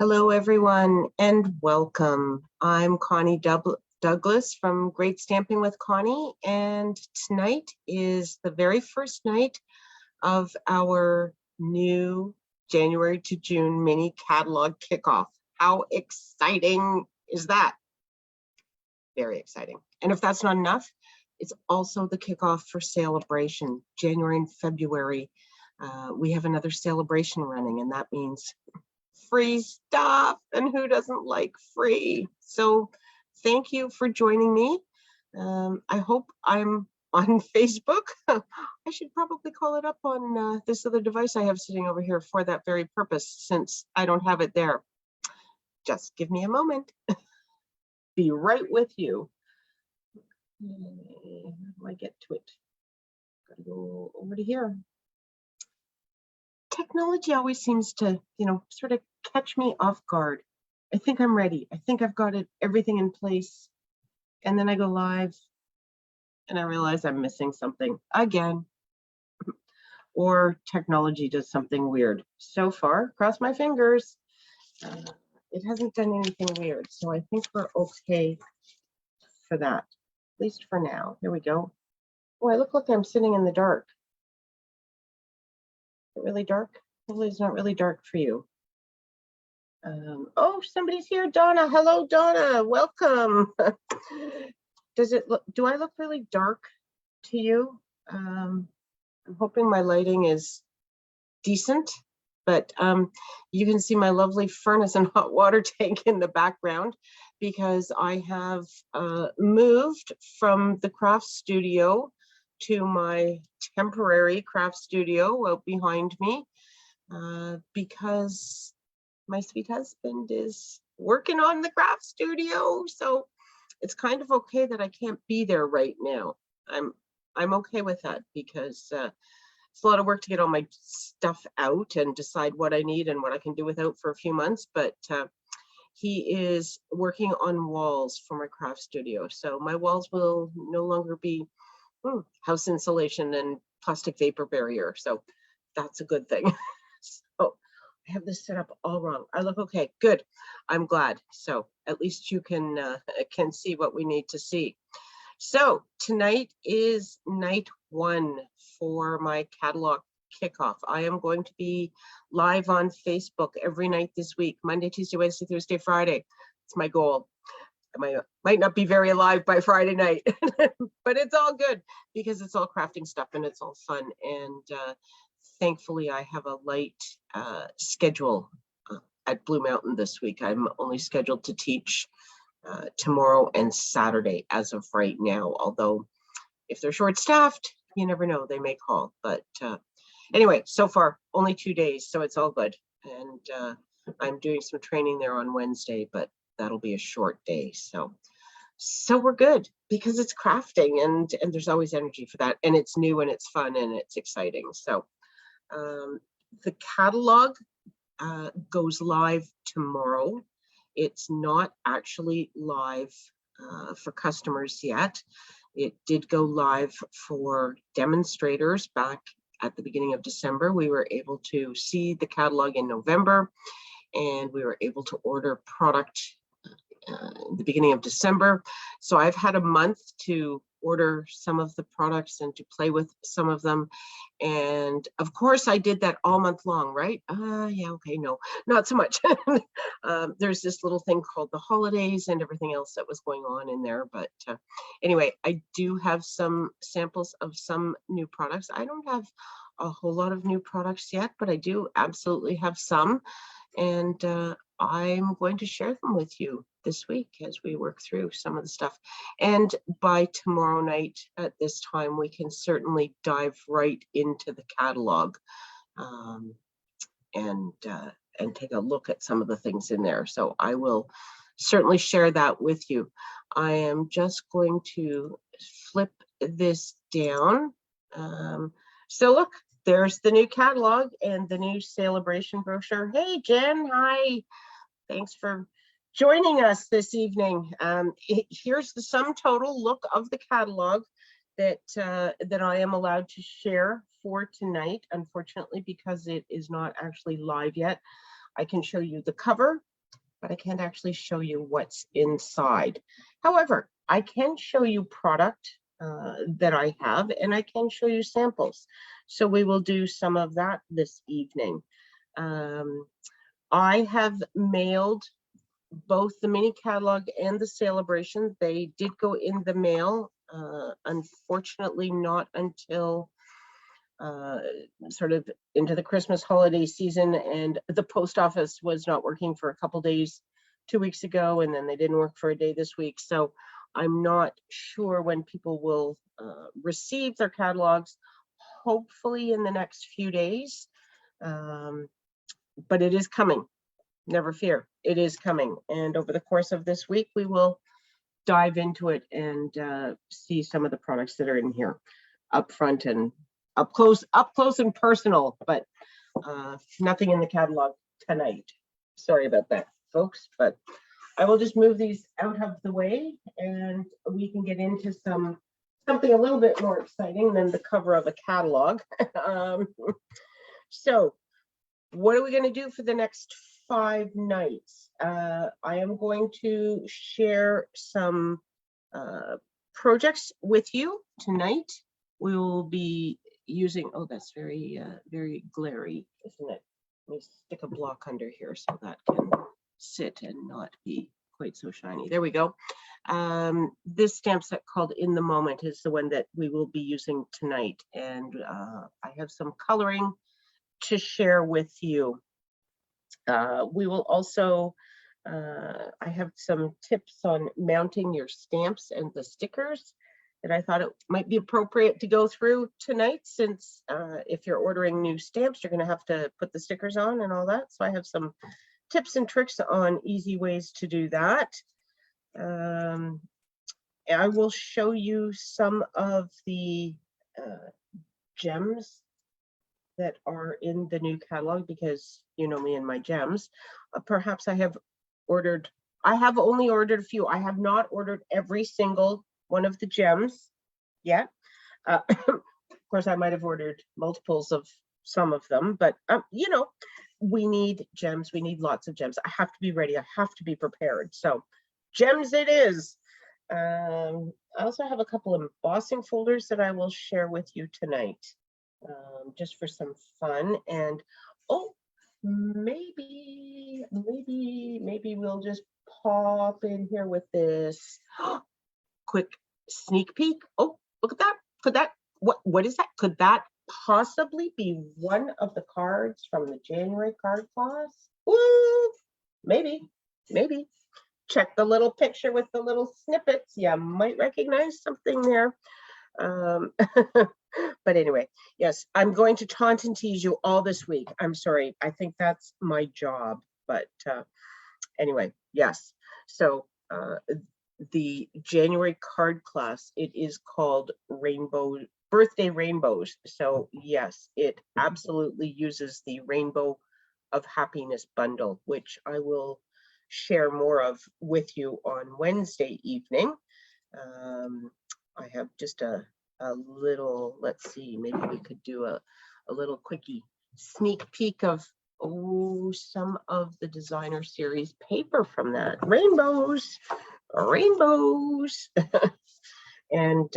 Hello, everyone, and welcome. I'm Connie Douglas from Great Stamping with Connie, and tonight is the very first night of our new January to June mini catalog kickoff. How exciting is that? Very exciting. And if that's not enough, it's also the kickoff for Sale-a-Bration, January and February. We have another Sale-a-Bration running, and that means free stuff, and who doesn't like free? So thank you for joining me. I hope I'm on Facebook. I should probably call it up on this other device I have sitting over here for that very purpose, since I don't have it there. Just give me a moment. Be right with you. How do I get to it? Gotta go over to here. Technology always seems to, sort of catch me off guard. I think I'm ready. I think I've got everything in place. And then I go live and I realize I'm missing something again. Or technology does something weird. So far, cross my fingers, it hasn't done anything weird. So I think we're okay for that, at least for now. Here we go. Oh, I look like I'm sitting in the dark. Really dark? Hopefully it's not really dark for you. Oh, somebody's here, Donna. Hello, Donna. Welcome. Do I look really dark to you? I'm hoping my lighting is decent, but you can see my lovely furnace and hot water tank in the background because I have moved from the craft studio to my temporary craft studio out behind me because my sweet husband is working on the craft studio. So it's kind of okay that I can't be there right now. I'm okay with that because it's a lot of work to get all my stuff out and decide what I need and what I can do without for a few months. But he is working on walls for my craft studio. So my walls will no longer be house insulation and plastic vapor barrier. So that's a good thing. So I have this set up all wrong. I look okay, good. I'm glad. So at least you can see what we need to see. So tonight is night one for my catalog kickoff. I am going to be live on Facebook every night this week, Monday, Tuesday, Wednesday, Thursday, Friday. It's my goal. I might not be very alive by Friday night, but it's all good because it's all crafting stuff and it's all fun. And thankfully, I have a light schedule at Blue Mountain this week. I'm only scheduled to teach tomorrow and Saturday as of right now. Although if they're short-staffed, you never know, they may call. But anyway, so far, only 2 days, so it's all good. And I'm doing some training there on Wednesday, but that'll be a short day. So we're good because it's crafting and there's always energy for that. And it's new and it's fun and it's exciting. So the catalog goes live tomorrow. It's not actually live for customers yet. It did go live for demonstrators back at the beginning of December. We were able to see the catalog in November, and we were able to order product the beginning of December. So I've had a month to order some of the products and to play with some of them. And of course I did that all month long, right? Yeah, okay, no, not so much. There's this little thing called the holidays and everything else that was going on in there. But anyway, I do have some samples of some new products. I don't have a whole lot of new products yet, but I do absolutely have some. And I'm going to share them with you this week as we work through some of the stuff. And by tomorrow night at this time, we can certainly dive right into the catalog and take a look at some of the things in there. So I will certainly share that with you. I am just going to flip this down. So look, there's the new catalog and the new Sale-a-Bration brochure. Hey, Jen, hi. Thanks for joining us this evening. Here's the sum total look of the catalog that I am allowed to share for tonight, unfortunately, because it is not actually live yet. I can show you the cover but I can't actually show you what's inside. However, I can show you product that I have, and I can show you samples. So we will do some of that this evening. I have mailed both the mini catalog and the Sale-a-Bration. They did go in the mail, unfortunately not until sort of into the Christmas holiday season, and the post office was not working for a couple days 2 weeks ago, and then they didn't work for a day this week. So I'm not sure when people will receive their catalogs, hopefully in the next few days, but it is coming. Never fear, it is coming. And over the course of this week, we will dive into it and see some of the products that are in here up front and up close and personal, but nothing in the catalog tonight. Sorry about that, folks, but I will just move these out of the way and we can get into something a little bit more exciting than the cover of a catalog. So what are we going to do for the next 5 nights? I am going to share some projects with you tonight. We will be using, oh, that's very, very glary, isn't it? Let me stick a block under here so that can sit and not be quite so shiny. There we go. This stamp set called In the Moment is the one that we will be using tonight. And I have some coloring to share with you. We will also, I have some tips on mounting your stamps and the stickers that I thought it might be appropriate to go through tonight, since if you're ordering new stamps, you're going to have to put the stickers on and all that. So I have some tips and tricks on easy ways to do that. I will show you some of the gems that are in the new catalog, because you know me and my gems. Perhaps I have only ordered a few. I have not ordered every single one of the gems yet. Of course, I might have ordered multiples of some of them, but you know, we need gems. We need lots of gems. I have to be ready. I have to be prepared. So gems it is. I also have a couple of embossing folders that I will share with you tonight, just for some fun. And oh, maybe we'll just pop in here with this quick sneak peek. Oh, look at that. What is that? Could that possibly be one of the cards from the January card class? Ooh, maybe. Check the little picture with the little snippets. You might recognize something there. But anyway, yes, I'm going to taunt and tease you all this week. I'm sorry. I think that's my job. But anyway, yes. So the January card class, it is called Birthday Rainbows. So yes, it absolutely uses the Rainbow of Happiness bundle, which I will share more of with you on Wednesday evening. I have just a little, let's see, maybe we could do a little quickie sneak peek of some of the designer series paper from that. Rainbows and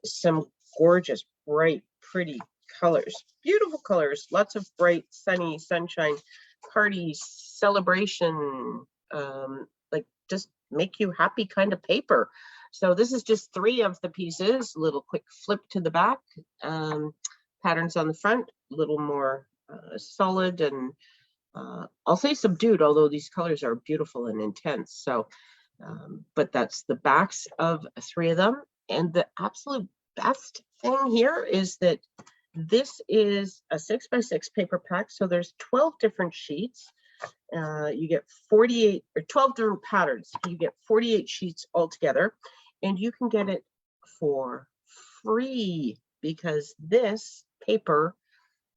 some gorgeous, bright, pretty colors, beautiful colors, lots of bright, sunny, sunshine, party, celebration, like just make you happy kind of paper. So this is just 3 of the pieces, little quick flip to the back, patterns on the front, a little more solid and I'll say subdued, although these colors are beautiful and intense. So, but that's the backs of 3 of them. And the absolute best thing here is that this is a 6x6 paper pack. So there's 12 different sheets. You get 48 or 12 different patterns. You get 48 sheets altogether, and you can get it for free because this paper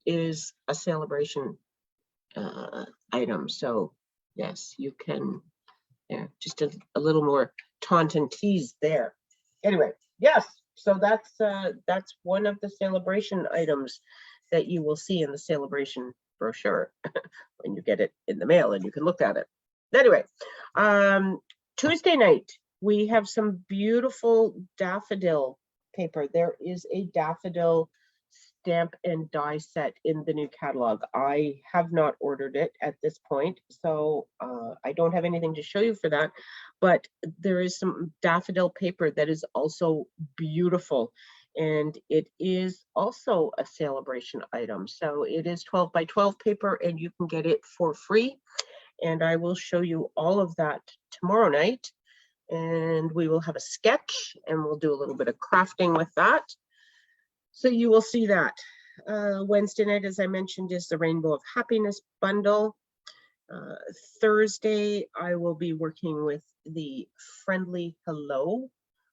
is a Sale-a-Bration item. So yes, you can, yeah, just a little more taunt and tease there. Anyway, yes, so that's one of the Sale-a-Bration items that you will see in the Sale-a-Bration brochure when you get it in the mail and you can look at it. Anyway, Tuesday night, we have some beautiful daffodil paper. There is a daffodil stamp and die set in the new catalog. I have not ordered it at this point, so I don't have anything to show you for that, but there is some daffodil paper that is also beautiful, and it is also a Sale-a-Bration item. So it is 12 by 12 paper, and you can get it for free, and I will show you all of that tomorrow night, and we will have a sketch, and we'll do a little bit of crafting with that. So you will see that. Wednesday night, as I mentioned, is the Rainbow of Happiness bundle. Thursday, I will be working with the Friendly Hello,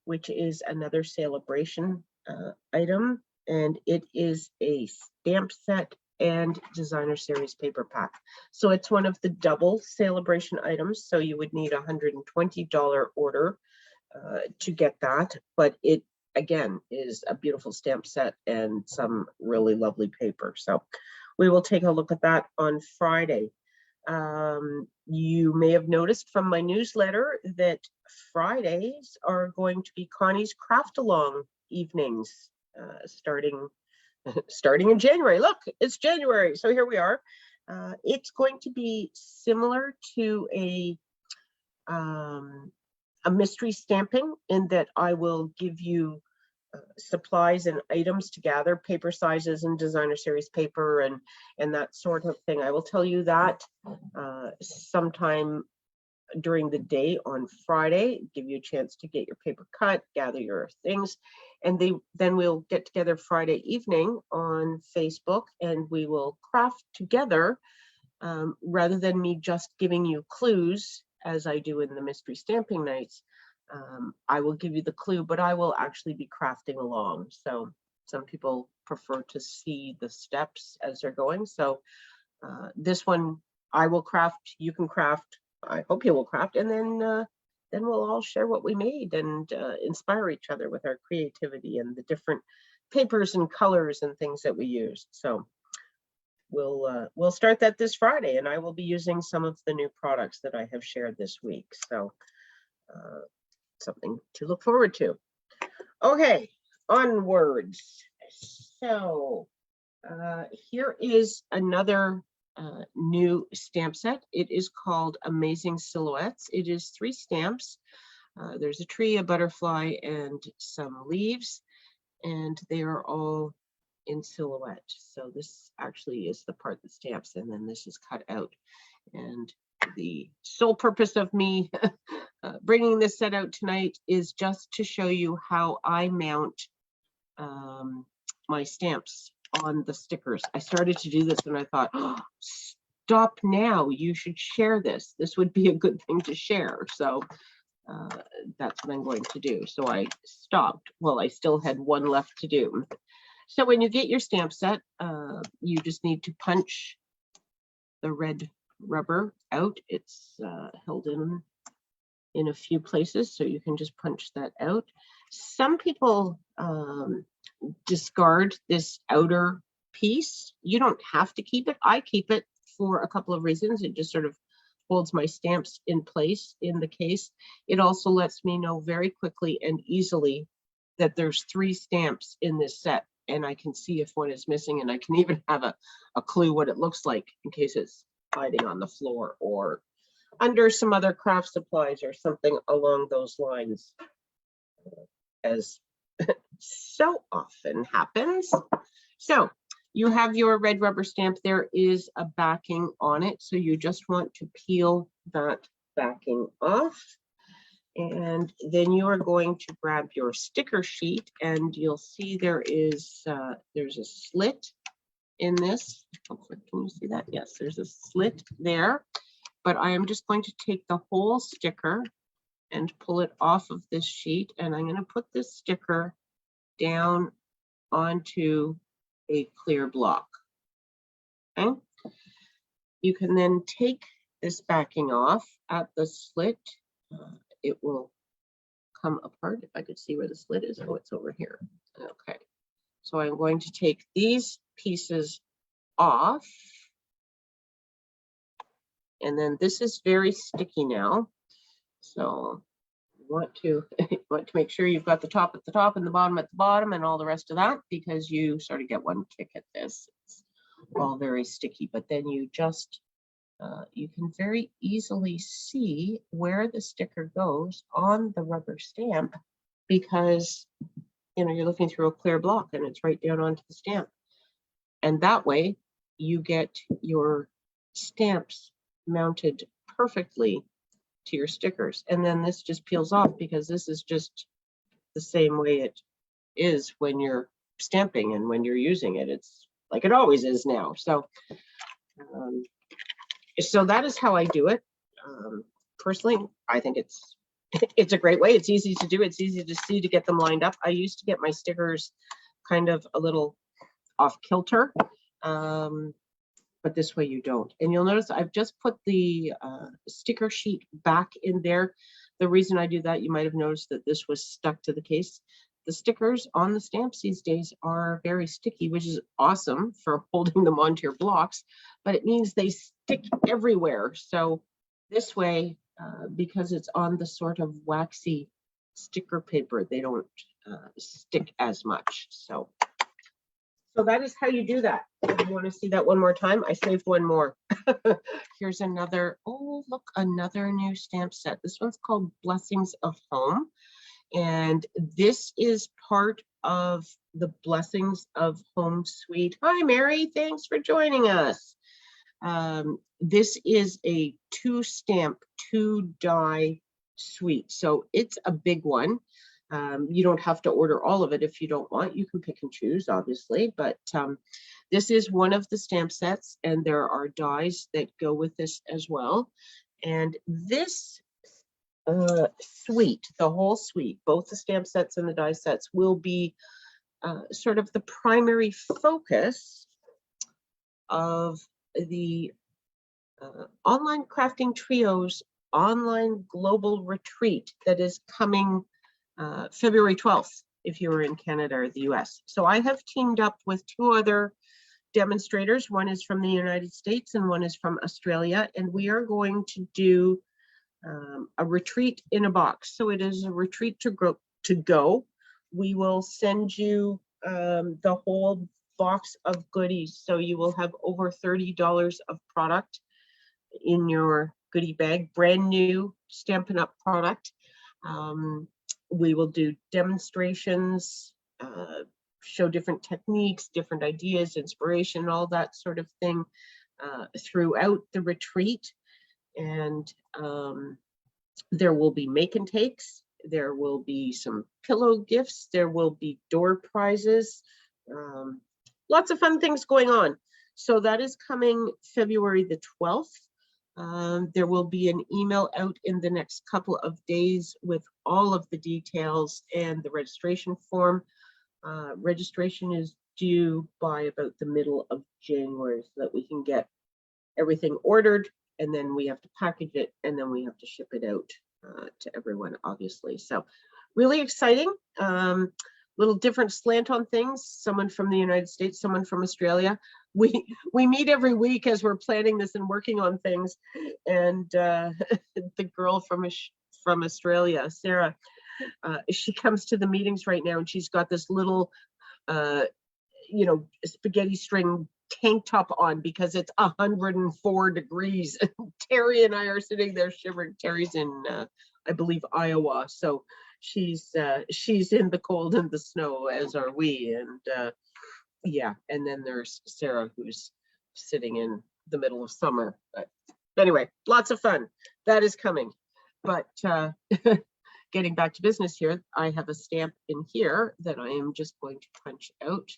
which is another Sale-a-Bration item, and it is a stamp set and designer series paper pack. So it's one of the double Sale-a-Bration items, so you would need a $120 order to get that, but it again is a beautiful stamp set and some really lovely paper. So we will take a look at that on Friday. You may have noticed from my newsletter that Fridays are going to be Connie's Craft Along evenings, starting in January. Look, it's January, so here we are. It's going to be similar to a mystery stamping, in that I will give you supplies and items to gather, paper sizes and designer series paper and that sort of thing. I will tell you that sometime during the day on Friday, give you a chance to get your paper cut, gather your things, and then we'll get together Friday evening on Facebook, and we will craft together, rather than me just giving you clues as I do in the mystery stamping nights. I will give you the clue, but I will actually be crafting along. So some people prefer to see the steps as they're going. So this one, I will craft, you can craft, I hope you will craft, and then we'll all share what we made and inspire each other with our creativity and the different papers and colors and things that we use. So we'll start that this Friday, and I will be using some of the new products that I have shared this week. So something to look forward to. Okay, onwards. So here is another new stamp set. It is called Amazing Silhouettes. It is 3 stamps. There's a tree, a butterfly, and some leaves, and they are all in silhouette. So this actually is the part that stamps, and then this is cut out. And the sole purpose of me bringing this set out tonight is just to show you how I mount my stamps on the stickers. I started to do this and I thought, oh, stop now, you should share this. This would be a good thing to share. So that's what I'm going to do. So I stopped. Well, I still had one left to do. So when you get your stamp set, you just need to punch the red rubber out. It's held in a few places, so you can just punch that out. Some people discard this outer piece. You don't have to keep it. I keep it for a couple of reasons. It just sort of holds my stamps in place in the case. It also lets me know very quickly and easily that there's 3 stamps in this set, and I can see if one is missing, and I can even have a clue what it looks like in case it's hiding on the floor or under some other craft supplies or something along those lines, as so often happens. So you have your red rubber stamp. There is a backing on it, so you just want to peel that backing off, and then you are going to grab your sticker sheet, and you'll see there's a slit in this. Hopefully, can you see that? Yes, there's a slit there. But I am just going to take the whole sticker and pull it off of this sheet, and I'm going to put this sticker down onto a clear block. Okay. You can then take this backing off at the slit. It will come apart. If I could see where the slit is. Oh, it's over here. Okay. So I'm going to take these pieces off, And then this is very sticky now. So you want to make sure you've got the top at the top and the bottom at the bottom and all the rest of that, because you sort of get one kick at this. It's all very sticky, but then you just you can very easily see where the sticker goes on the rubber stamp, because you're looking through a clear block and it's right down onto the stamp. And that way you get your stamps mounted perfectly to your stickers. And then this just peels off, because this is just the same way it is when you're stamping and when you're using it. It's like it always is now. So so that is how I do it. Personally, I think it's a great way. It's easy to do. It's easy to see, to get them lined up. I used to get my stickers kind of a little off kilter, but this way you don't. And you'll notice I've just put the sticker sheet back in there. The reason I do that, you might have noticed that this was stuck to the case. The stickers on the stamps these days are very sticky, which is awesome for holding them onto your blocks, but it means they stick everywhere. So this way, because it's on the sort of waxy sticker paper, they don't stick as much. So that is how you do that. If you want to see that one more time, I saved one more. Here's another, oh, look, another new stamp set. This one's called Blessings of Home. And this is part of the Blessings of Home suite. Hi, Mary, thanks for joining us. This is a 2-stamp, 2-die suite. So it's a big one. You don't have to order all of it if you don't want. You can pick and choose, obviously, but this is one of the stamp sets, and there are dies that go with this as well. And this suite, the whole suite, both the stamp sets and the die sets, will be sort of the primary focus of the Online Crafting Trios online global retreat that is coming February 12th, if you're in Canada or the US. So I have teamed up with 2 other demonstrators. One is from the United States and one is from Australia, and we are going to do a retreat in a box. So it is a retreat to go. We will send you the whole box of goodies. So you will have over $30 of product in your goodie bag, brand new Stampin' Up! Product. We will do demonstrations, show different techniques, different ideas, inspiration, all that sort of thing throughout the retreat. And there will be make and takes. There will be some pillow gifts. There will be door prizes. Lots of fun things going on. So that is coming February the 12th. There will be an email out in the next couple of days with all of the details and the registration form. Registration is due by about the middle of January, so that we can get everything ordered, and then we have to package it, and then we have to ship it out to everyone, obviously. So really exciting. Little different slant on things. Someone from the United States, someone from Australia. We meet every week as we're planning this and working on things. And the girl from Australia, Sarah, she comes to the meetings right now, and she's got this little, spaghetti string tank top on because it's 104 degrees. Terry and I are sitting there shivering. Terry's in, I believe, Iowa. So she's in the cold and the snow, as are we. And yeah, and then there's Sarah, who's sitting in the middle of summer. But anyway, lots of fun. That is coming. But getting back to business here, I have a stamp in here that I am just going to punch out.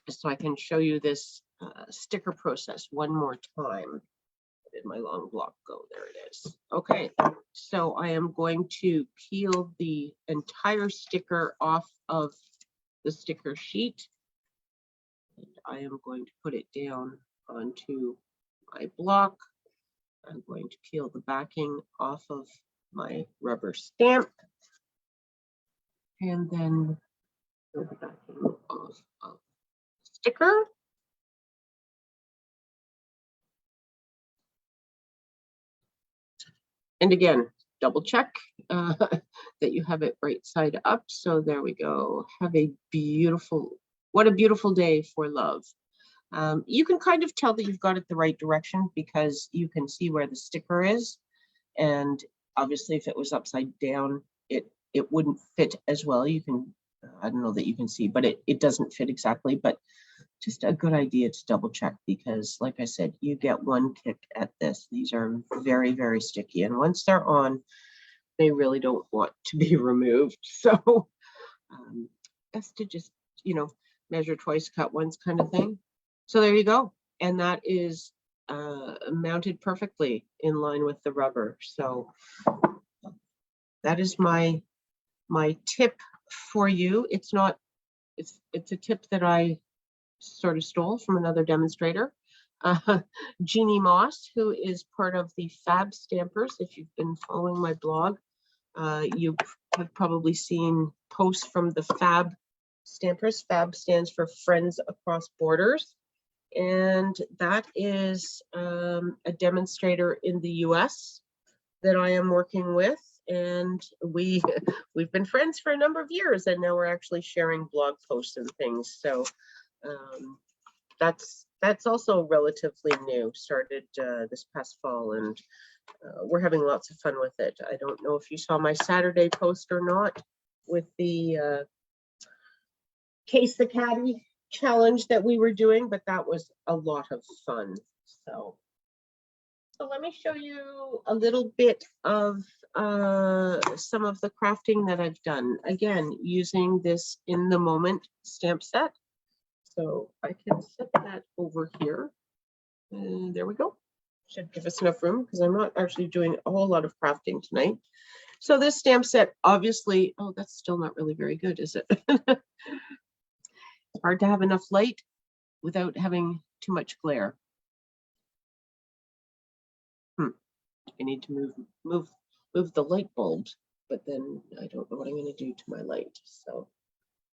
So I can show you this sticker process one more time. Where did my long block go? There it is. Okay, so I am going to peel the entire sticker off of the sticker sheet. And I am going to put it down onto my block. I'm going to peel the backing off of my rubber stamp. And then peel the backing off of sticker. And again, double check that you have it right side up. So there we go. Have a beautiful, what a beautiful day for love. You can kind of tell that you've got it the right direction because you can see where the sticker is. And obviously if it was upside down, it wouldn't fit as well. You can, I don't know that you can see, but it doesn't fit exactly, but just a good idea to double check because like I said, you get one kick at this. These are very, very sticky. And once they're on, they really don't want to be removed. So best to just, you know, measure twice, cut once kind of thing. So there you go. And that is mounted perfectly in line with the rubber. So that is my tip for you. It's not, it's a tip that I sort of stole from another demonstrator, Jeannie Moss, who is part of the FAB stampers. If you've been following my blog, you have probably seen posts from the FAB stampers. FAB stands for Friends Across Borders. And that is a demonstrator in the US that I am working with. And we've been friends for a number of years, and now we're actually sharing blog posts and things. So that's also relatively new, started this past fall, and we're having lots of fun with it. I don't know if you saw my Saturday post or not with the Case the Caddy challenge that we were doing, but that was a lot of fun. So let me show you a little bit of some of the crafting that I've done, again using this in the moment stamp set. So I can set that over here, and there we go. Should give us enough room because I'm not actually doing a whole lot of crafting tonight. So this stamp set, obviously, oh, that's still not really very good, is it? It's hard to have enough light without having too much glare. I need to move the light bulb, but then I don't know what I'm going to do to my light. So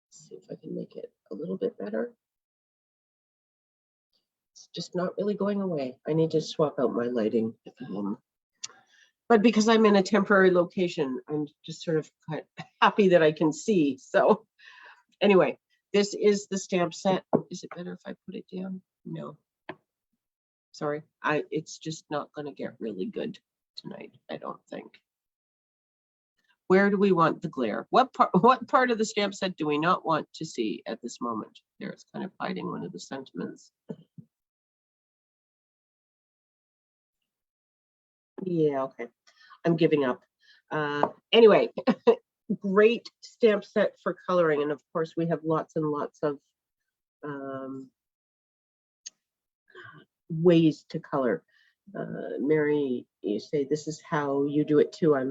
let's see if I can make it a little bit better. It's just not really going away. I need to swap out my lighting. But because I'm in a temporary location, I'm just sort of quite happy that I can see. So anyway, this is the stamp set. Is it better if I put it down? No. Sorry, it's just not going to get really good tonight, I don't think. Where do we want the glare? What part of the stamp set do we not want to see at this moment? There, it's kind of hiding one of the sentiments. Yeah, okay. I'm giving up. Anyway, great stamp set for coloring. And of course, we have lots and lots of ways to color. Mary, you say this is how you do it too. I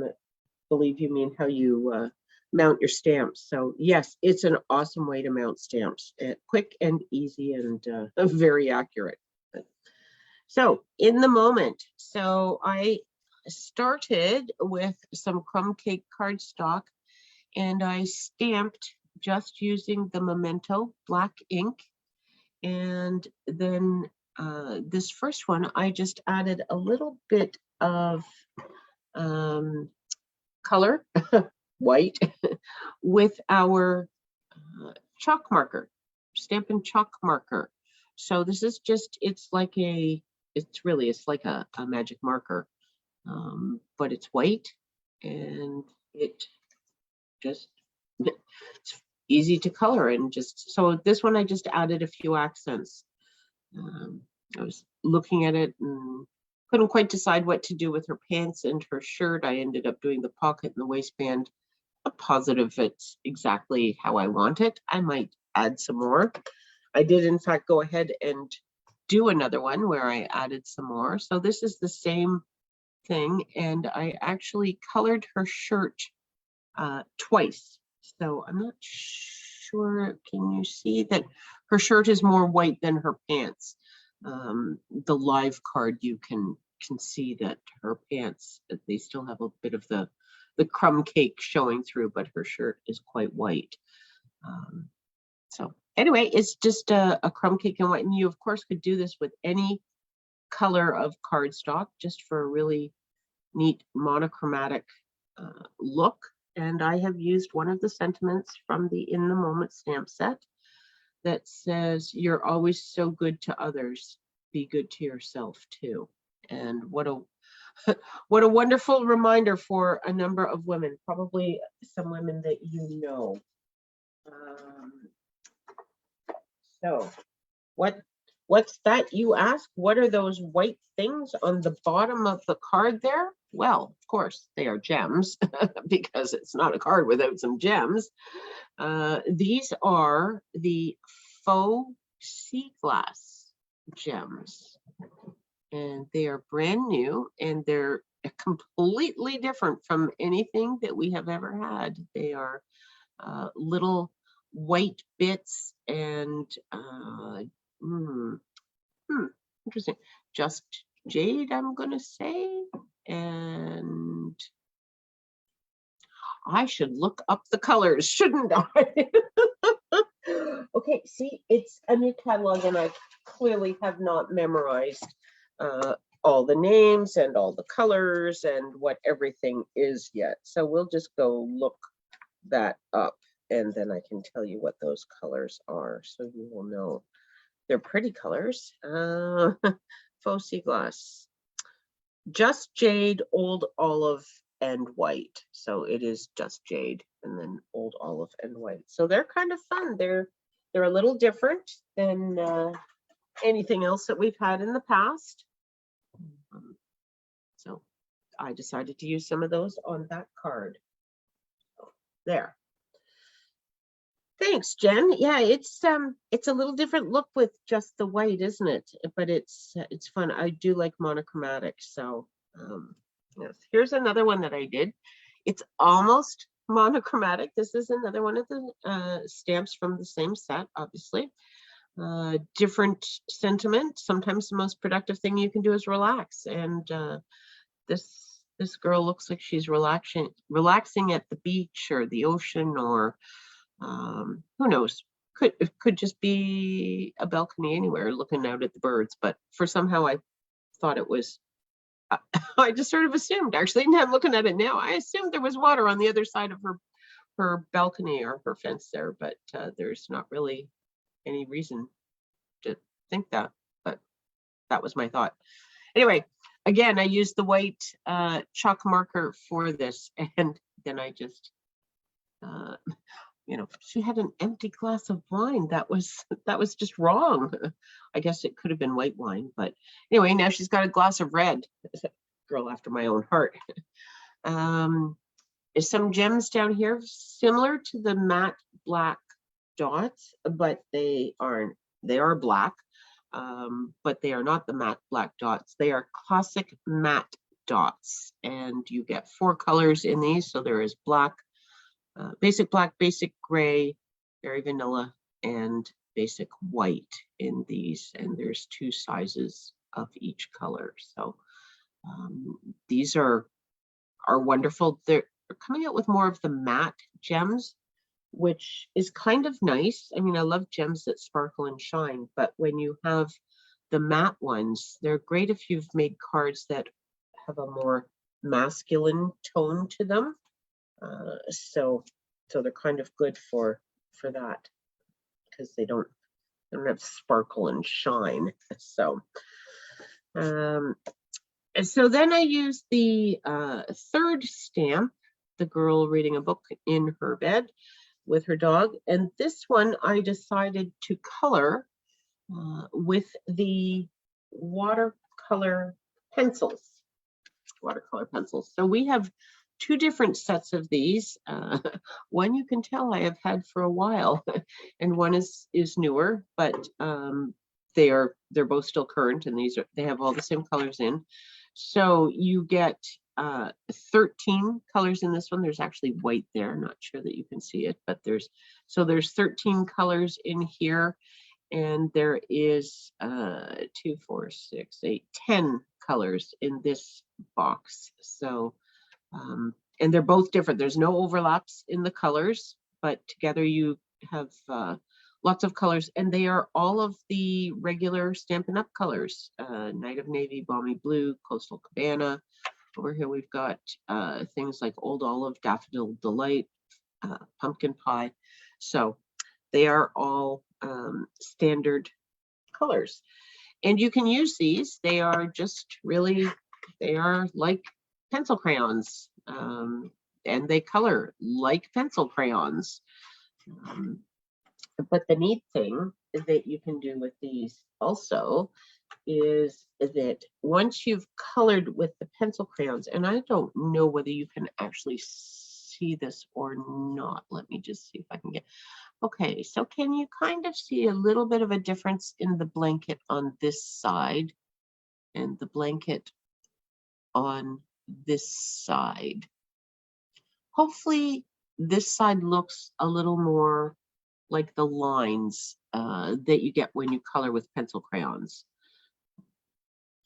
believe you mean how you mount your stamps. So yes, it's an awesome way to mount stamps. Quick and easy and very accurate. So in the moment, so I started with some crumb cake cardstock, and I stamped just using the Memento black ink. And then this first one, I just added a little bit of color, white, with our chalk marker, Stampin' Chalk marker. So this is just, it's like a magic marker, but it's white, and it just, it's easy to color. And just, so this one I just added a few accents. I was looking at it and couldn't quite decide what to do with her pants and her shirt. I ended up doing the pocket and the waistband. A positive, it's exactly how I want it. I might add some more. I did in fact go ahead and do another one where I added some more. So this is the same thing, and I actually colored her shirt twice. So I'm not sure, can you see that her shirt is more white than her pants? The live card, you can see that her pants, they still have a bit of the crumb cake showing through, but her shirt is quite white. So anyway, it's just a crumb cake and white, and you of course could do this with any color of cardstock, just for a really neat monochromatic look. And I have used one of the sentiments from the In the Moment stamp set that says, "You're always so good to others. Be good to yourself too." And what a what a wonderful reminder for a number of women, probably some women that you know. So what's that, you ask? What are those white things on the bottom of the card there? Well, of course, they are gems because it's not a card without some gems. These are the faux sea glass gems, and they are brand new, and they're completely different from anything that we have ever had. They are little white bits, and interesting, just jade, I'm gonna say. And I should look up the colors, shouldn't I? Okay, see, it's a new catalog, and I clearly have not memorized all the names and all the colors and what everything is yet. So we'll just go look that up, and then I can tell you what those colors are, so you will know. They're pretty colors. Faux sea glass, just jade, old olive, and white. So it is just jade and then old olive and white. So they're kind of fun. They're a little different than anything else that we've had in the past. So I decided to use some of those on that card. There. Thanks, Jen. Yeah, it's a little different look with just the white, isn't it? But it's fun. I do like monochromatic. So yes. Here's another one that I did. It's almost monochromatic. This is another one of the stamps from the same set, obviously. Different sentiment. Sometimes the most productive thing you can do is relax. And this girl looks like she's relaxing at the beach or the ocean, or who knows, could just be a balcony anywhere looking out at the birds. But for somehow I thought it was, I just sort of assumed, actually, and I'm looking at it now, I assumed there was water on the other side of her balcony or her fence there, but there's not really any reason to think that, but that was my thought. Anyway, again, I used the white chalk marker for this, and then I just you know, she had an empty glass of wine. That was just wrong. I guess it could have been white wine, but anyway, now she's got a glass of red. Girl after my own heart. There's some gems down here similar to the matte black dots, but they are black, but they are not the matte black dots. They are classic matte dots, and you get 4 colors in these. So there is black, basic black, basic gray, very vanilla, and basic white in these, and there's 2 sizes of each color. So these are wonderful. They're coming out with more of the matte gems, which is kind of nice. I mean, I love gems that sparkle and shine, but when you have the matte ones, they're great if you've made cards that have a more masculine tone to them. So they're kind of good for that, because they don't have sparkle and shine. So so then I used the 3rd stamp, the girl reading a book in her bed with her dog, and this one I decided to color with the watercolor pencils. So we have 2 different sets of these. One you can tell I have had for a while, and one is newer, but they're both still current, and they have all the same colors in. So you get 13 colors in this one. There's actually white there. I'm not sure that you can see it, but there's 13 colors in here, and there is 2, 4, 6, 8, 10 colors in this box. So and they're both different. There's no overlaps in the colors, but together you have lots of colors, and they are all of the regular Stampin' Up! Colors: Night of Navy, Balmy Blue, Coastal Cabana, Over here we've got things like Old Olive, Daffodil Delight, Pumpkin Pie. So they are all standard colors. And you can use these. They are just really, they are like pencil crayons. And they color like pencil crayons. But the neat thing that you can do with these also is that once you've colored with the pencil crayons, and I don't know whether you can actually see this or not. Let me just see if I can get, okay, so can you kind of see a little bit of a difference in the blanket on this side and the blanket on this side? Hopefully this side looks a little more like the lines that you get when you color with pencil crayons.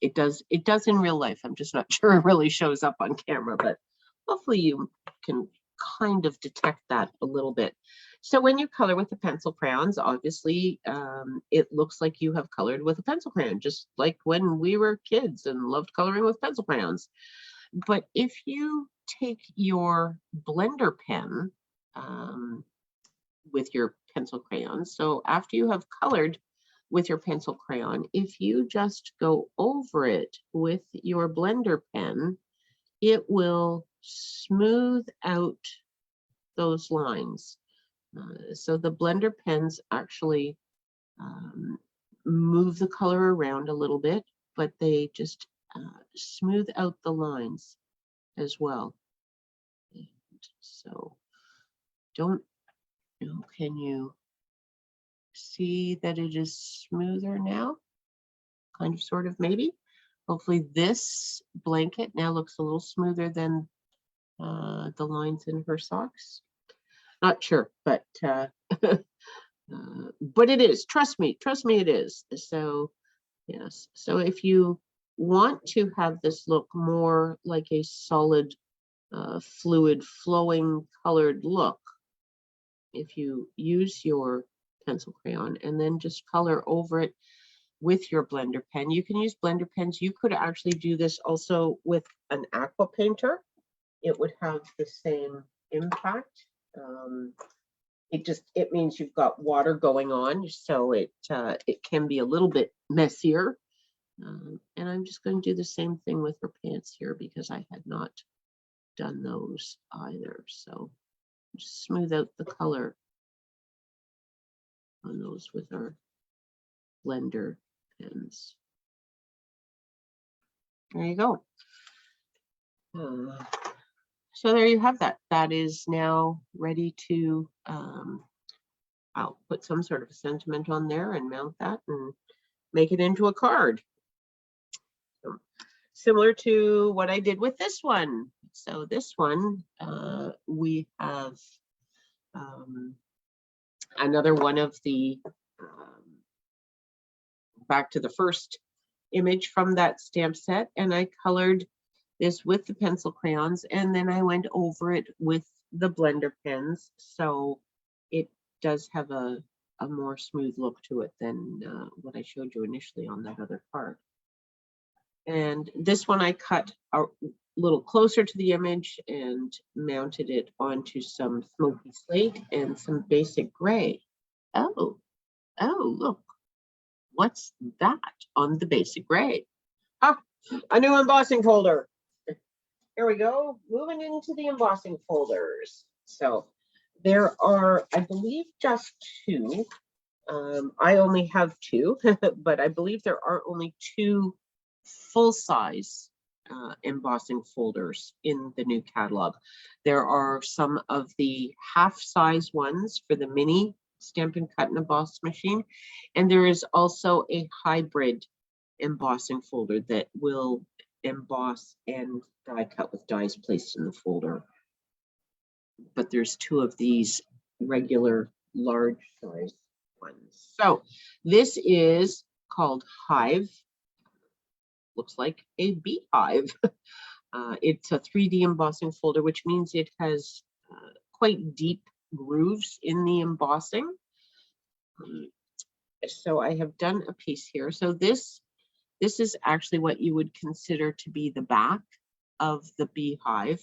It does in real life. I'm just not sure it really shows up on camera, but hopefully you can kind of detect that a little bit. So when you color with the pencil crayons, obviously it looks like you have colored with a pencil crayon, just like when we were kids and loved coloring with pencil crayons. But if you take your blender pen with your pencil crayon, so after you have colored with your pencil crayon, if you just go over it with your blender pen, it will smooth out those lines. So the blender pens actually move the color around a little bit, but they just smooth out the lines as well. And so don't, you know, can you see that it is smoother now? Kind of, sort of, maybe. Hopefully this blanket now looks a little smoother than the lines in her socks. Not sure, but it is. Trust me, it is. So yes. So if you want to have this look more like a solid, fluid, flowing, colored look, if you use your pencil crayon and then just color over it with your blender pen. You can use blender pens. You could actually do this also with an aqua painter. It would have the same impact. It means you've got water going on, so it can be a little bit messier. And I'm just going to do the same thing with her pants here because I had not done those either. So just smooth out the color on those with our blender pens. There you go. So there you have that. That is now ready to, I'll put some sort of a sentiment on there and mount that and make it into a card. So, similar to what I did with this one. So this one, we have another one of the, back to the first image from that stamp set, and I colored this with the pencil crayons, and then I went over it with the blender pens, so it does have a more smooth look to it than what I showed you initially on that other card. And this one I cut a little closer to the image and mounted it onto some smoky slate and some basic gray. Oh, look, what's that on the basic gray? Ah, a new embossing folder. Here we go, moving into the embossing folders. So there are, I believe, just two. I only have two, but I believe there are only two full-size embossing folders in the new catalog. There are some of the half-size ones for the mini Stamp and Cut and Emboss machine, and there is also a hybrid embossing folder that will emboss and die cut with dies placed in the folder. But there's two of these regular large size ones. So this is called Hive. Looks like a beehive. It's a 3D embossing folder, which means it has quite deep grooves in the embossing. So I have done a piece here. So this is actually what you would consider to be the back. of the beehive,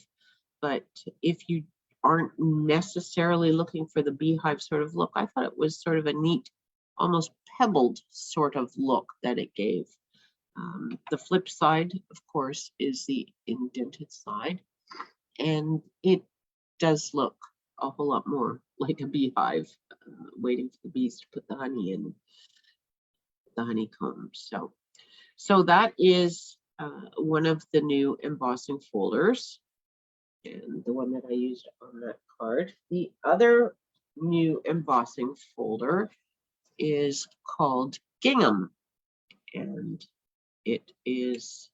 but if you aren't necessarily looking for the beehive sort of look, I thought it was sort of a neat, almost pebbled sort of look that it gave. The flip side, of course, is the indented side, and it does look a whole lot more like a beehive, waiting for the bees to put the honey in the honeycomb. So that is one of the new embossing folders, and the one that I used on that card. The other new embossing folder is called Gingham, and it is,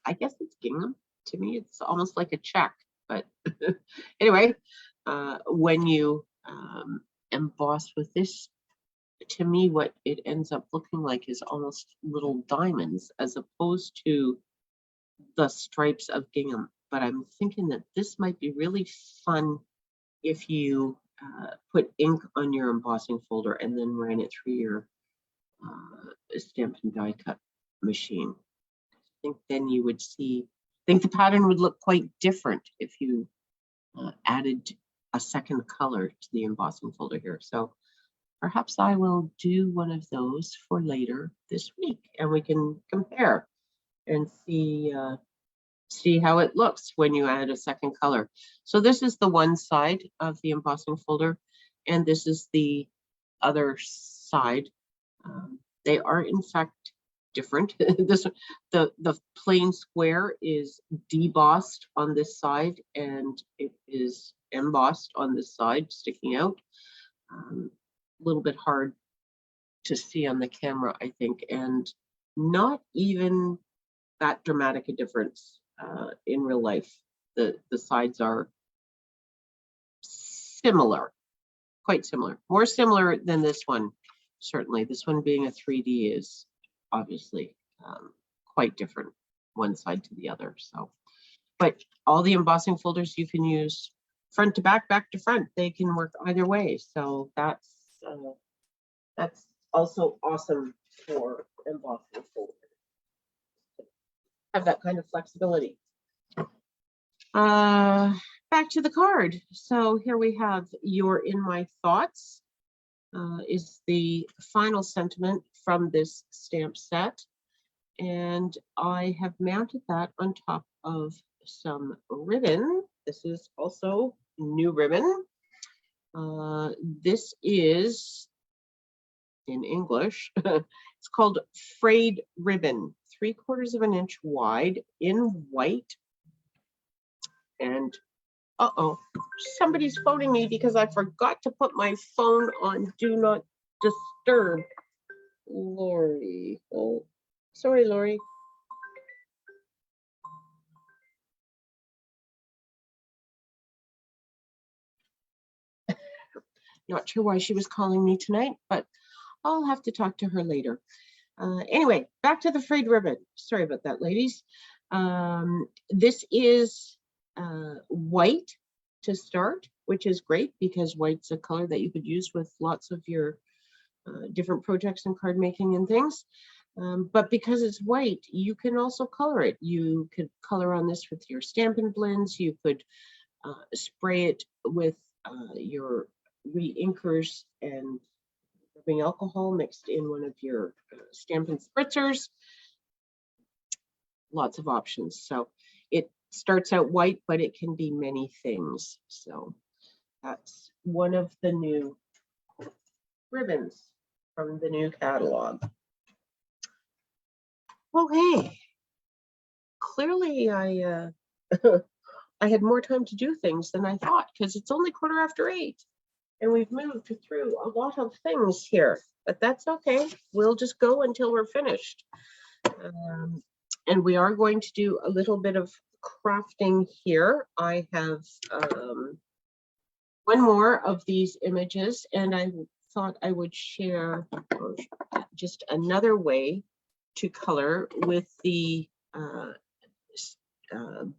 I guess it's gingham. To me, it's almost like a check, but anyway, when you emboss with this, to me, what it ends up looking like is almost little diamonds as opposed to the stripes of gingham. But I'm thinking that this might be really fun if you put ink on your embossing folder and then ran it through your stamp and die cut machine. I think then you would see, I think the pattern would look quite different if you added a second color to the embossing folder here. So perhaps I will do one of those for later this week, and we can compare and see how it looks when you add a second color. So this is the one side of the embossing folder, and this is the other side. They are in fact different. The plain square is debossed on this side, and it is embossed on this side, sticking out. A little bit hard to see on the camera, I think, and not even that dramatic a difference in real life. The sides are similar, quite similar, more similar than this one. Certainly, this one being a 3D is obviously quite different, one side to the other. So, but all the embossing folders you can use front to back, back to front. They can work either way. So that's also awesome for embossing folders. Have that kind of flexibility. Back to the card. So here we have "You're in my thoughts." Is the final sentiment from this stamp set, and I have mounted that on top of some ribbon. This is also new ribbon. This is in English. It's called frayed ribbon, 3/4 of an inch wide in white. And somebody's phoning me because I forgot to put my phone on do not disturb. Lori. Oh, sorry, Lori. Not sure why she was calling me tonight, but I'll have to talk to her later. Anyway, back to the frayed ribbon. Sorry about that, ladies. This is white to start, which is great because white's a color that you could use with lots of your different projects and card making and things. But because it's white, you can also color it. You could color on this with your Stampin' Blends. You could spray it with your re-inkers and rubbing alcohol mixed in one of your Stampin' Spritzers. Lots of options. So it starts out white, but it can be many things. So that's one of the new ribbons from the new catalog. Okay, clearly I I had more time to do things than I thought because it's only 8:15 and we've moved through a lot of things here, but that's okay. We'll just go until we're finished. And we are going to do a little bit of crafting here. I have one more of these images, and I thought I would share just another way to color with the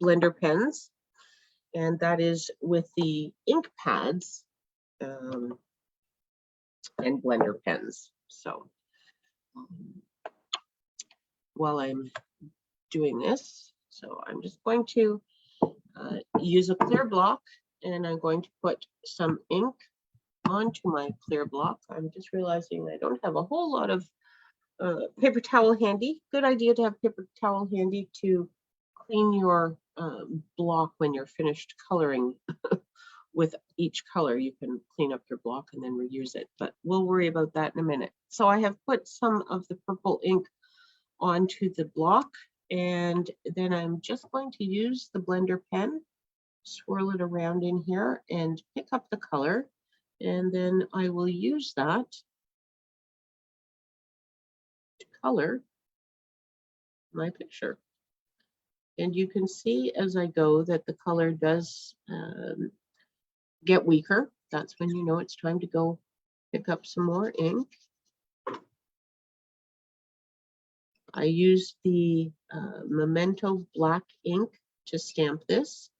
blender pens, and that is with the ink pads and blender pens. So while I'm doing this, So I'm just going to use a clear block, and I'm going to put some ink onto my clear block. I'm just realizing I don't have a whole lot of paper towel handy. Good idea to have paper towel handy to clean your block when you're finished coloring. With each color, you can clean up your block and then reuse it, but we'll worry about that in a minute. So I have put some of the purple ink onto the block, and then I'm just going to use the blender pen, swirl it around in here and pick up the color, and then I will use that to color my picture. And you can see as I go that the color does get weaker. That's when you know it's time to go pick up some more ink. I use the Memento black ink to stamp this,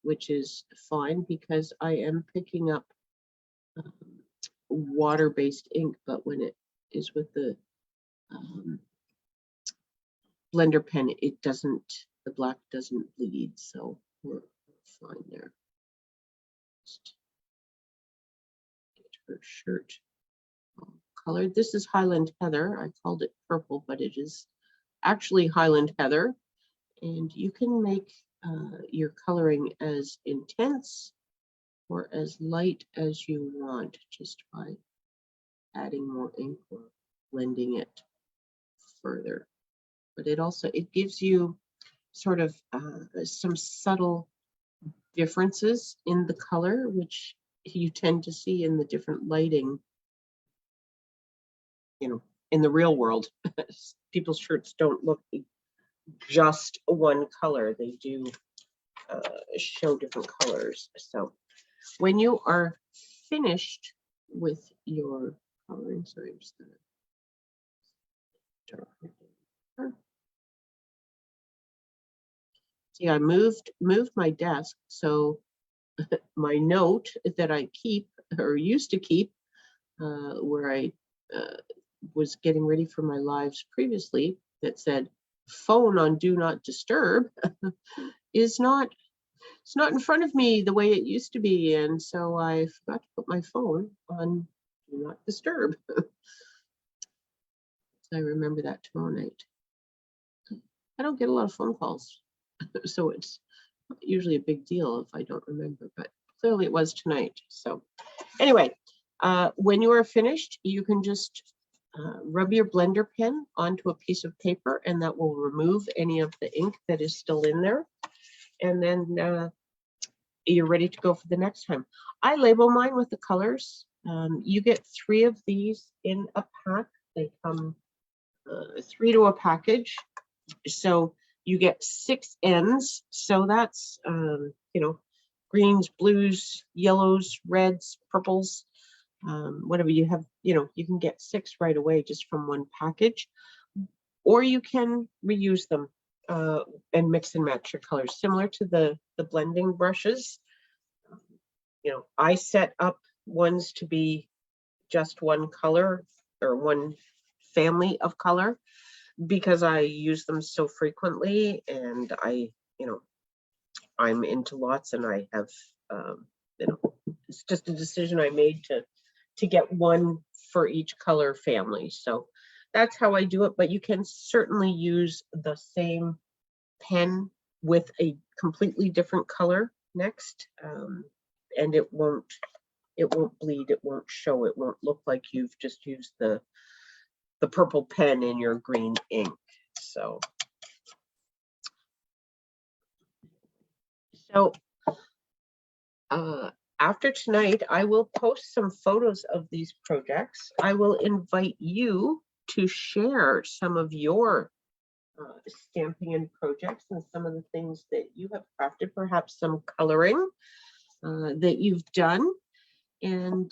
which is fine because I am picking up water-based ink, but when it is with the blender pen, it doesn't, the black doesn't bleed, so we're fine there. Just get her shirt colored. This is Highland Heather. I called it purple, but it is actually Highland Heather. And you can make your coloring as intense or as light as you want just by adding more ink or blending it further. But it also, it gives you sort of some subtle differences in the color, which you tend to see in the different lighting, you know, in the real world. People's shirts don't look just one color. They do show different colors. So when you are finished with your coloring, sorry, I'm just gonna see, I moved my desk, so my note that I keep or used to keep where I was getting ready for my lives previously that said phone on do not disturb is not, it's not in front of me the way it used to be, and so I forgot to put my phone on do not disturb. I remember that tomorrow night. I don't get a lot of phone calls, so it's not usually a big deal if I don't remember, but clearly it was tonight. So anyway, when you are finished, you can just rub your blender pen onto a piece of paper, and that will remove any of the ink that is still in there. And then you're ready to go for the next time. I label mine with the colors. You get 3 of these in a pack. They come 3 to a package. So you get 6 ends. So that's, you know, greens, blues, yellows, reds, purples, whatever you have, you know, you can get 6 right away just from one package, or you can reuse them and mix and match your colors, similar to the blending brushes. You know, I set up ones to be just one color or one family of color because I use them so frequently, and I, you know, I'm into lots, and I have, you know, it's just a decision I made to get one for each color family. So that's how I do it, but you can certainly use the same pen with a completely different color next, and it won't bleed, it won't show, it won't look like you've just used the purple pen in your green ink. So after tonight, I will post some photos of these projects. I will invite you to share some of your stamping and projects and some of the things that you have crafted, perhaps some coloring that you've done. And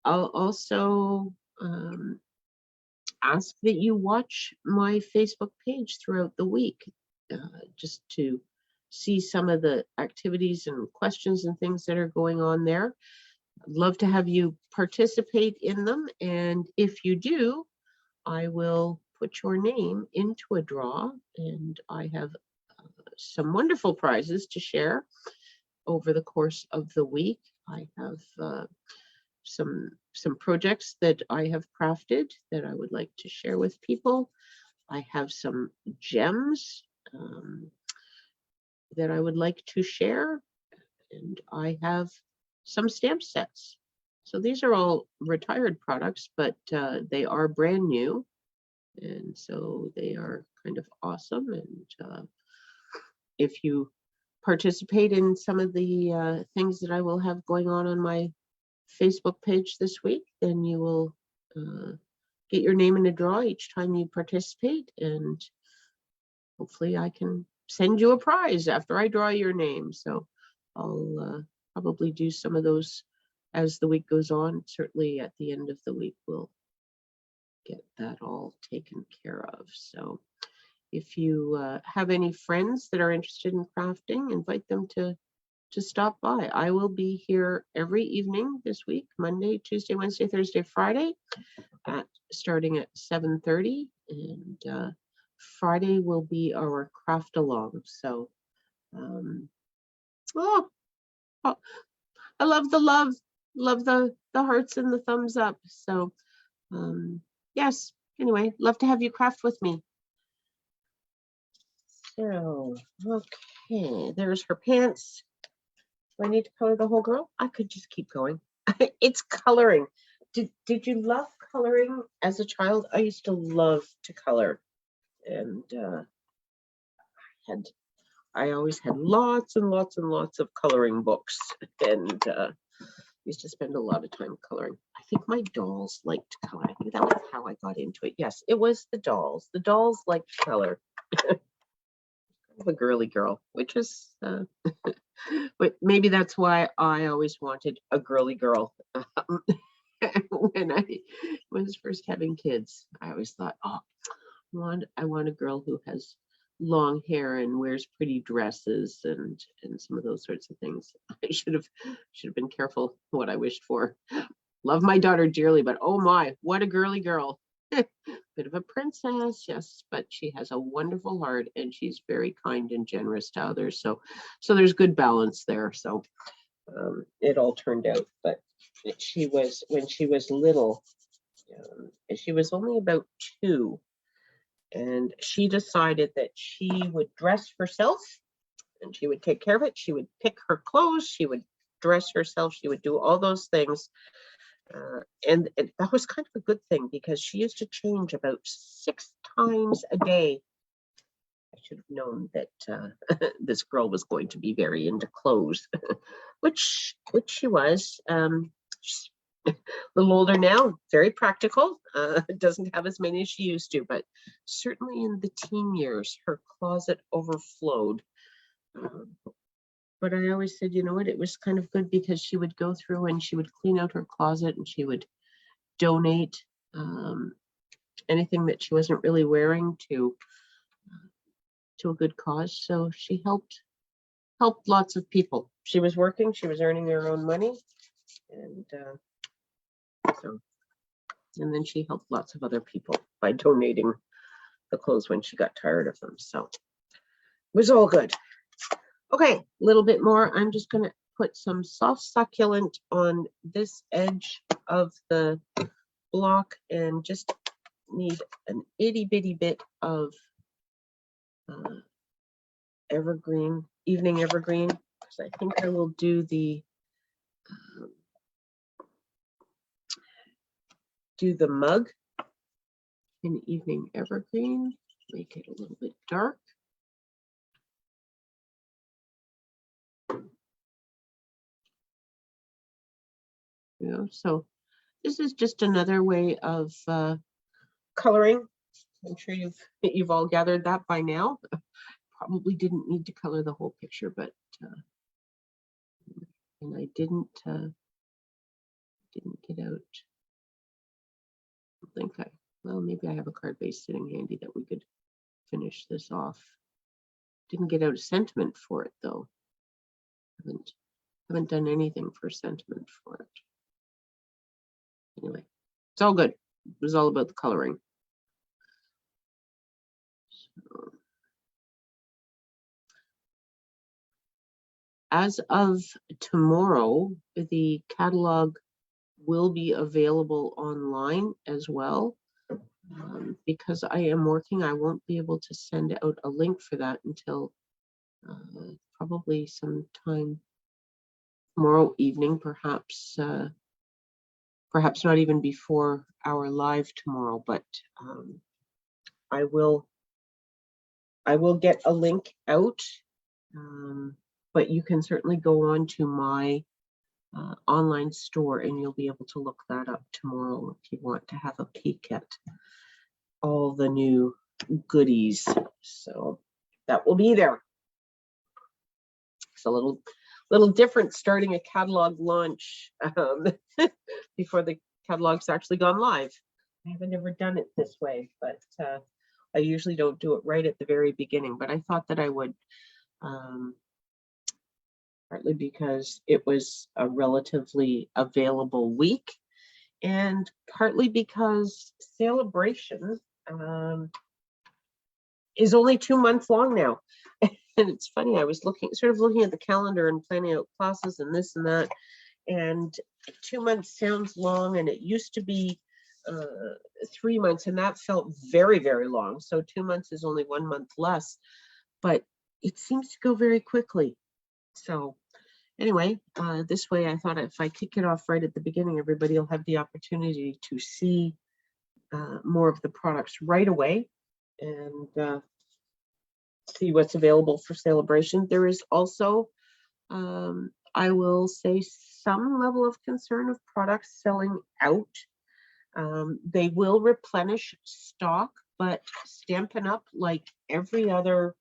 I'll also ask that you watch my Facebook page throughout the week, just to see some of the activities and questions and things that are going on there. I'd love to have you participate in them. And if you do, I will put put your name into a draw, and I have some wonderful prizes to share over the course of the week. I have some projects that I have crafted that I would like to share with people. I have some gems that I would like to share, and I have some stamp sets. So these are all retired products, but they are brand new, and so they are kind of awesome. And if you participate in some of the things that I will have going on my Facebook page this week, then you will get your name in a draw each time you participate, and hopefully I can send you a prize after I draw your name. So I'll probably do some of those as the week goes on. Certainly at the end of the week, we'll get that all taken care of. So if you have any friends that are interested in crafting, invite them to stop by. I will be here every evening this week, Monday, Tuesday, Wednesday, Thursday, Friday, starting at 7:30, and Friday will be our craft along. So oh, I love the hearts and the thumbs up. So yes, anyway, love to have you craft with me. So okay, there's her pants. Do I need to color the whole girl? I could just keep going. It's coloring. Did you love coloring as a child? I used to love to color, and I always had lots and lots and lots of coloring books, and used to spend a lot of time coloring. I think my dolls liked to color. I think that was how I got into it. Yes, it was the dolls. The dolls liked to color. A girly girl, which is but maybe that's why I always wanted a girly girl. When I was first having kids, I always thought, oh, I want a girl who has long hair and wears pretty dresses and some of those sorts of things. I should have been careful what I wished for. Love my daughter dearly, but oh my, what a girly girl. Bit of a princess, yes, but she has a wonderful heart, and she's very kind and generous to others. So there's good balance there. So it all turned out. But when she was little, she was only about 2, and she decided that she would dress herself, and she would take care of it. She would pick her clothes. She would dress herself. She would do all those things. And that was kind of a good thing, because she used to change about 6 times a day. I should have known that this girl was going to be very into clothes, which she was. She's a little older now, very practical. Doesn't have as many as she used to, but certainly in the teen years, her closet overflowed. But I always said, you know what, it was kind of good, because she would go through and she would clean out her closet, and she would donate anything that she wasn't really wearing to a good cause. So she helped lots of people. She was working, she was earning her own money, and then she helped lots of other people by donating the clothes when she got tired of them. So it was all good. Okay, a little bit more. I'm just going to put some soft succulent on this edge of the block, and just need an itty bitty bit of evergreen, evening evergreen, because I think I will do the mug in evening evergreen, make it a little bit dark. You know, so this is just another way of coloring. I'm sure you've all gathered that by now. Probably didn't need to color the whole picture, but and I didn't get out. I think well, maybe I have a card base sitting handy that we could finish this off. Didn't get out a sentiment for it though. Haven't done anything for sentiment for it. Anyway, it's all good. It was all about the coloring. As of tomorrow, the catalog will be available online as well. Because I am working, I won't be able to send out a link for that until probably sometime tomorrow evening, perhaps perhaps not even before our live tomorrow, but I will get a link out. But you can certainly go on to my online store and you'll be able to look that up tomorrow if you want to have a peek at all the new goodies. So that will be there. It's a little different starting a catalog launch before the catalog's actually gone live. I haven't ever done it this way, but I usually don't do it right at the very beginning, but I thought that I would, partly because it was a relatively available week, and partly because Sale-a-Bration is only 2 months long now. And it's funny, I was sort of looking at the calendar and planning out classes and this and that, and 2 months sounds long, and it used to be 3 months, and that felt very, very long. So 2 months is only 1 month less, but it seems to go very quickly. So anyway, this way I thought if I kick it off right at the beginning, everybody will have the opportunity to see more of the products right away and see what's available for Sale-a-Bration. There is also, I will say, some level of concern of products selling out. They will replenish stock, but Stampin' Up!, like every other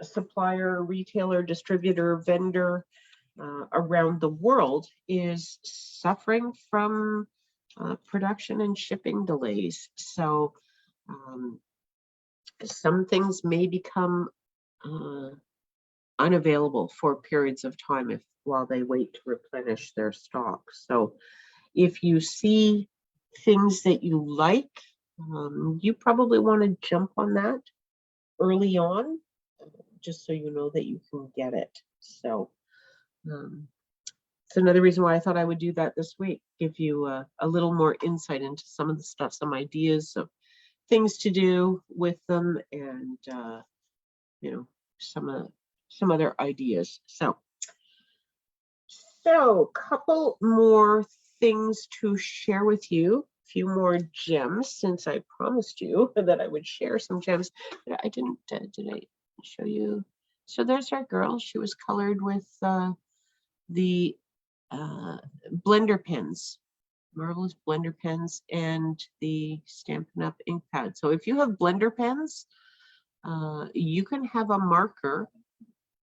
supplier, retailer, distributor, vendor around the world, is suffering from production and shipping delays. So some things may become unavailable for periods of time while they wait to replenish their stock. So if you see things that you like, you probably want to jump on that early on, just so you know that you can get it. So it's another reason why I thought I would do that this week, give you a little more insight into some of the stuff, some ideas of things to do with them, and you know, some other ideas. So couple more things to share with you, a few more gems, since I promised you that I would share some gems. I didn't, did I show you? So there's our girl. She was colored with the blender pens, marvelous blender pens, and the Stampin' Up! Ink pad. So if you have blender pens, you can have a marker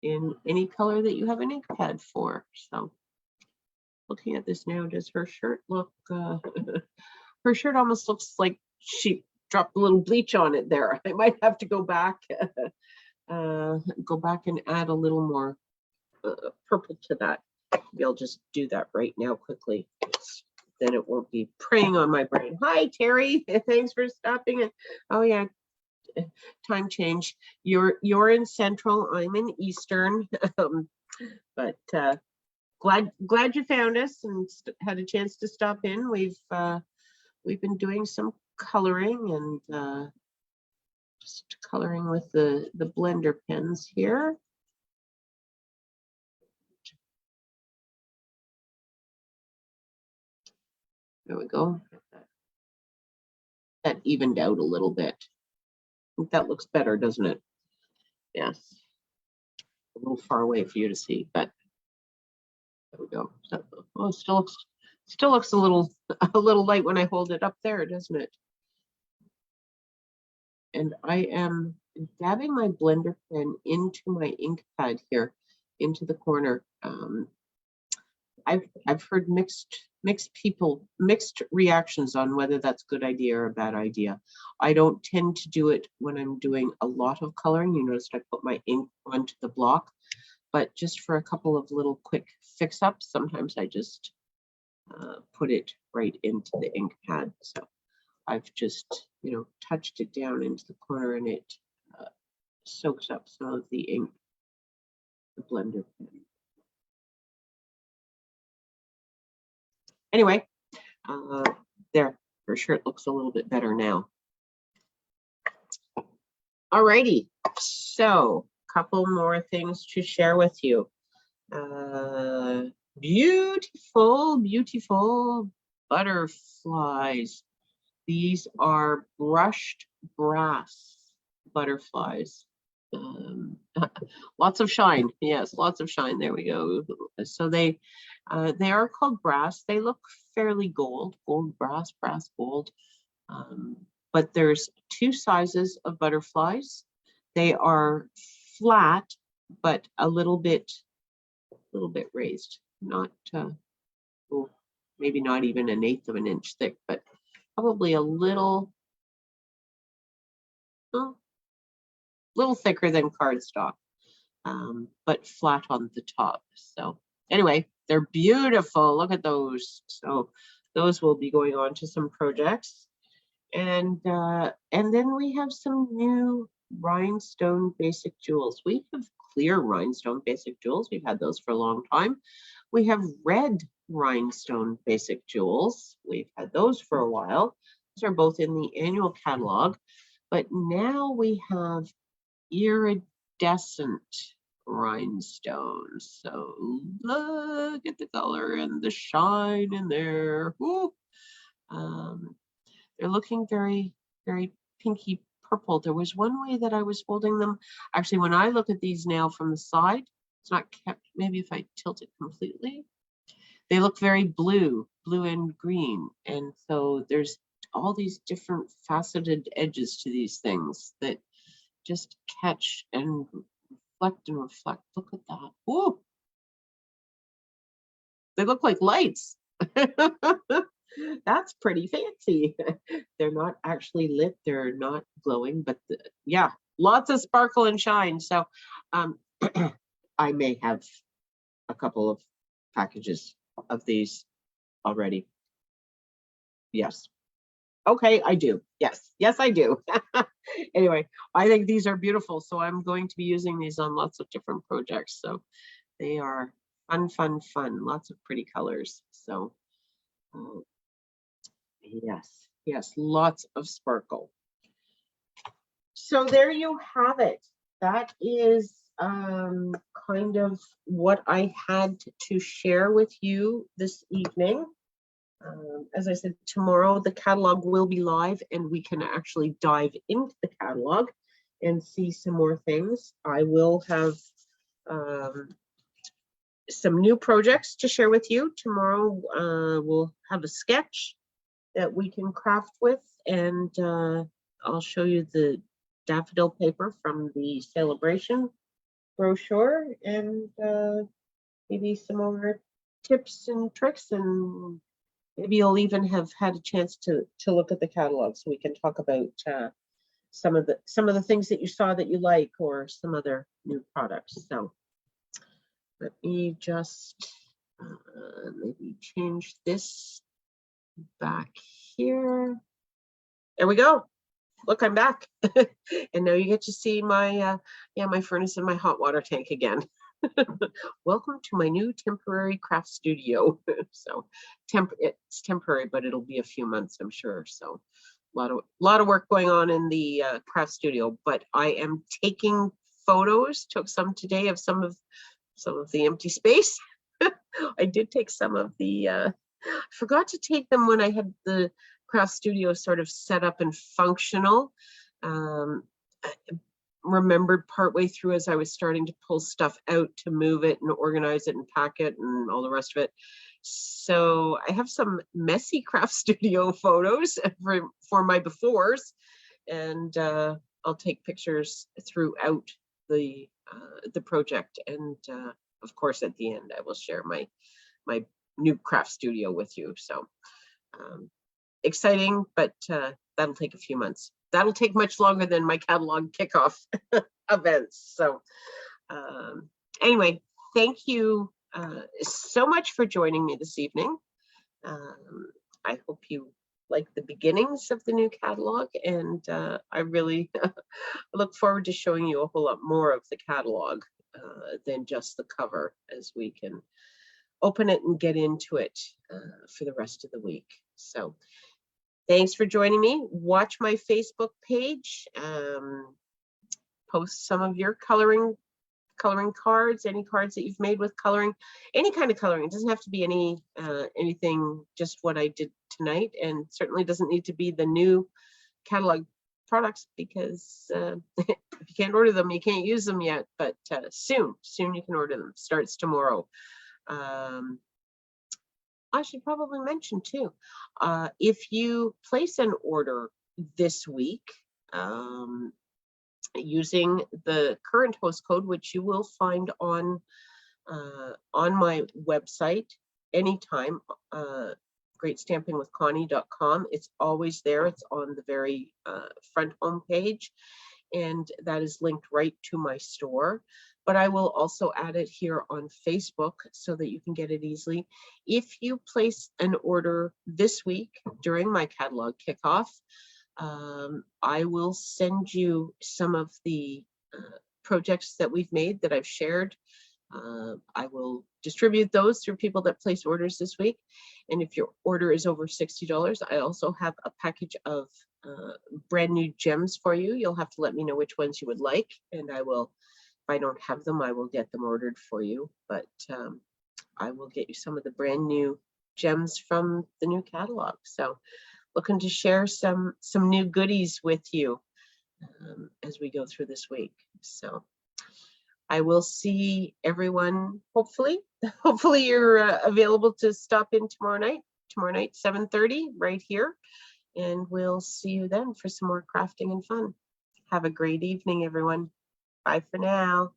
in any color that you have an ink pad for. So looking at this now, does her shirt look, her shirt almost looks like she dropped a little bleach on it there. I might have to go back and add a little more purple to that. Maybe I'll just do that right now quickly. Then it won't be preying on my brain. Hi, Terry. Thanks for stopping in. Oh yeah, time change. You're in Central. I'm in Eastern. But glad you found us and had a chance to stop in. We've been doing some coloring and just coloring with the blender pens here. There we go. That evened out a little bit. I think that looks better, doesn't it? Yes. A little far away for you to see, but there we go. So, oh, it still looks a little light when I hold it up there, doesn't it? And I am dabbing my blender pen into my ink pad here, into the corner. I've heard mixed reactions on whether that's a good idea or a bad idea. I don't tend to do it when I'm doing a lot of coloring. You noticed I put my ink onto the block, but just for a couple of little quick fix-ups, sometimes I just put it right into the ink pad. So I've just you know, touched it down into the corner and it soaks up some of the ink, the blender pen. Anyway, there, for sure it looks a little bit better now. Alrighty, so a couple more things to share with you. Beautiful, beautiful butterflies. These are brushed brass butterflies. Lots of shine. Yes, lots of shine. There we go. So they are called brass. They look fairly gold, brass, gold. But there's two sizes of butterflies. They are flat, but a little bit raised. Not well, maybe not even 1/8 of an inch thick, but probably a little thicker than cardstock, but flat on the top. So anyway, they're beautiful. Look at those. So those will be going on to some projects. And then we have some new rhinestone basic jewels. We have clear rhinestone basic jewels. We've had those for a long time. We have red rhinestone basic jewels. We've had those for a while. These are both in the annual catalog. But now we have iridescent rhinestones. So look at the color and the shine in there. Woo. They're looking very, very pinky purple. There was one way that I was holding them. Actually, when I look at these now from the side, it's not kept. Maybe if I tilt it completely, they look very blue and green. And so there's all these different faceted edges to these things that just catch and reflect. Look at that. Ooh. They look like lights. That's pretty fancy. They're not actually lit, they're not glowing, but yeah, lots of sparkle and shine. So I may have a couple of packages of these already. Yes. Okay, I do. Yes, I do. Anyway, I think these are beautiful. So I'm going to be using these on lots of different projects. So they are fun. Lots of pretty colors. So yes, lots of sparkle. So there you have it. That is kind of what I had to share with you this evening. As I said, tomorrow the catalog will be live and we can actually dive into the catalog and see some more things. I will have some new projects to share with you. Tomorrow we'll have a sketch that we can craft with, and I'll show you the daffodil paper from the Sale-a-Bration brochure, and maybe some more tips and tricks, and maybe you'll even have had a chance to look at the catalog, so we can talk about some of the things that you saw that you like, or some other new products. So let me just maybe change this back here. There we go. Look, I'm back. And now you get to see my my furnace and my hot water tank again. Welcome to my new temporary craft studio. So it's temporary, but it'll be a few months, I'm sure. So a lot of work going on in the craft studio, but I am taking photos. Took some today of some of the empty space. I did take some of the I forgot to take them when I had the craft studio sort of set up and functional. I remembered partway through as I was starting to pull stuff out to move it and organize it and pack it and all the rest of it. So I have some messy craft studio photos for my befores, and I'll take pictures throughout the project, and of course at the end I will share my new craft studio with you. So exciting, but that'll take a few months. That'll take much longer than my catalog kickoff events. So anyway, thank you so much for joining me this evening. I hope you like the beginnings of the new catalog, and I really look forward to showing you a whole lot more of the catalog than just the cover, as we can open it and get into it for the rest of the week. So thanks for joining me. Watch my Facebook page. Post some of your coloring cards, any cards that you've made with coloring, any kind of coloring. It doesn't have to be anything, just what I did tonight, and certainly doesn't need to be the new catalog products, because if you can't order them, you can't use them yet, but soon you can order them. Starts tomorrow. I should probably mention too, if you place an order this week, using the current host code, which you will find on my website anytime, greatstampingwithconnie.com. It's always there. It's on the very front home page, and that is linked right to my store. But I will also add it here on Facebook so that you can get it easily. If you place an order this week during my catalog kickoff, I will send you some of the projects that we've made that I've shared. I will distribute those through people that place orders this week. And if your order is over $60, I also have a package of brand new gems for you. You'll have to let me know which ones you would like, and I will, if I don't have them, I will get them ordered for you. But I will get you some of the brand new gems from the new catalog. So looking to share some new goodies with you as we go through this week. So I will see everyone, hopefully you're available to stop in tomorrow night, 7:30 right here. And we'll see you then for some more crafting and fun. Have a great evening, everyone. Bye for now.